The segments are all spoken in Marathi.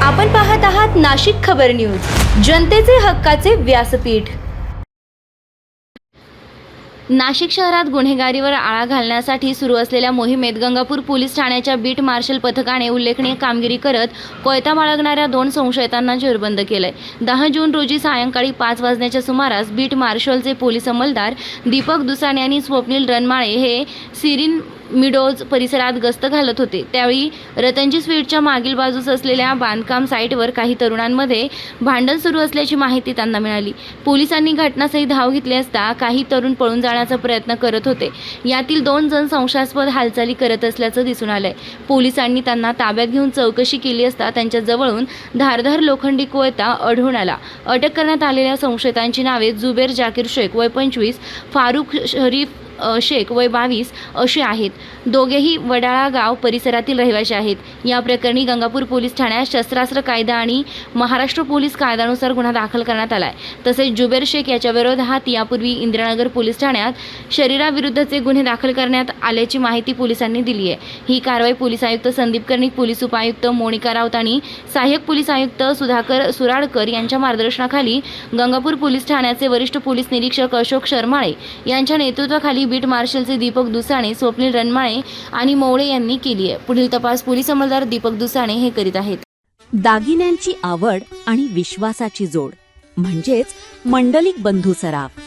आपण पाहत आहात नाशिक खबर न्यूज, जनतेचे हक्काचे व्यासपीठ। नाशिक शहरात गुन्हेगारीवर आळा घालण्यासाठी सुरू असलेल्या मोहिमेत गंगापूर पोलीस ठाण्याच्या बीट मार्शल पथकाने उल्लेखनीय कामगिरी करत कोयता बाळगणाऱ्या 2 संशयितांना जेरबंद केलंय। 10 जून रोजी सायंकाळी 5 वाजण्याच्या सुमारास बीट मार्शलचे पोलीस अंमलदार दीपक दुसाणे आणि स्वप्नील रणमाळे हे सिरीन मिडोज परिसरात गस्त घालत होते। त्यावेळी रतनजी स्वीटच्या मागील बाजूस असलेल्या बांधकाम साईटवर काही तरुणांमध्ये भांडण सुरू असल्याची माहिती त्यांना मिळाली। पोलिसांनी घटनास्थळी धाव घेतली असता काही तरुण पळून जाण्याचा प्रयत्न करत होते। यातील 2 जण संशयास्पद हालचाली करत असल्याचं दिसून आलंय। पोलिसांनी त्यांना ताब्यात घेऊन चौकशी केली असता त्यांच्या जवळून धारदार लोखंडी कोयता आढळून आला। अटक करण्यात आलेल्या संशयितांची नावे जुबेर जाकीर शेख वय 25, फारुख शरीफ शेख वय 22 अशी आहेत। दोघेही वडाळा गाव परिसरातील रहिवासी आहेत। या प्रकरणी गंगापूर पोलीस ठाण्यात शस्त्रास्त्र कायदा आणि महाराष्ट्र पोलीस कायद्यानुसार गुन्हा दाखल करण्यात आलाय। तसेच जुबेर शेख याच्या विरोधात यापूर्वी इंदिरानगर पोलीस ठाण्यात शरीराविरुद्धचे गुन्हे दाखल करण्यात आल्याची माहिती पोलिसांनी दिली आहे। ही कारवाई पोलीस आयुक्त संदीप कर्णिक, पोलीस उपायुक्त मोनिका राऊत आणि सहाय्यक पोलीस आयुक्त सुधाकर सुराडकर यांच्या मार्गदर्शनाखाली गंगापूर पोलीस ठाण्याचे वरिष्ठ पोलीस निरीक्षक अशोक शर्माळे यांच्या नेतृत्वाखाली बीट मार्शलचे दीपक दुसाणे, स्वप्नील रणमाळे आणि मौळे यांनी केली आहे। पुढील तपास पोलीस अंमलदार दीपक दुसाणे हे करीत आहेत। दागिन्यांची आवड आणि विश्वासाची जोड म्हणजेच मंडलिक बंधू सराफ।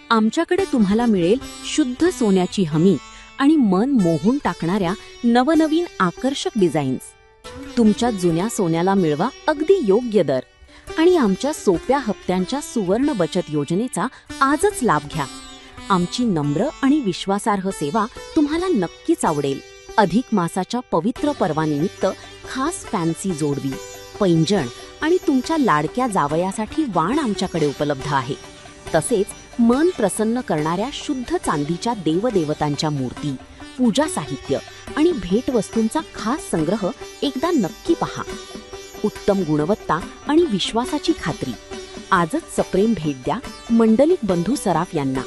आमच्याकडे तुम्हाला मिळेल शुद्ध सोन्याची हमी आणि मन मोहून टाकणाऱ्या नवनवीन आकर्षक डिझाईन्स। तुमच्या जुन्या सोन्याला मिळवा अगदी योग्य दर आणि आमच्या सोप्या हप्त्यांच्या सुवर्ण बचत योजनेचा आजच लाभ घ्या। आमची नम्र आणि विश्वासार्ह सेवा तुम्हाला नक्कीच आवडेल। अधिक मासाच्या पवित्र पर्वानिमित्त खास फॅन्सी जोडवी, पैंजण आणि तुमच्या लाडक्या जावयासाठी वाण आमच्याकडे उपलब्ध आहे। तसेच मन प्रसन्न करणाऱ्या शुद्ध चांदीच्या देवदेवतांच्या मूर्ती, पूजा साहित्य आणि भेटवस्तूंचा खास संग्रह एकदा नक्की पहा। उत्तम गुणवत्ता आणि विश्वासाची खात्री। आजच सप्रेम भेट द्या मंडलिक बंधू सराफ यांना।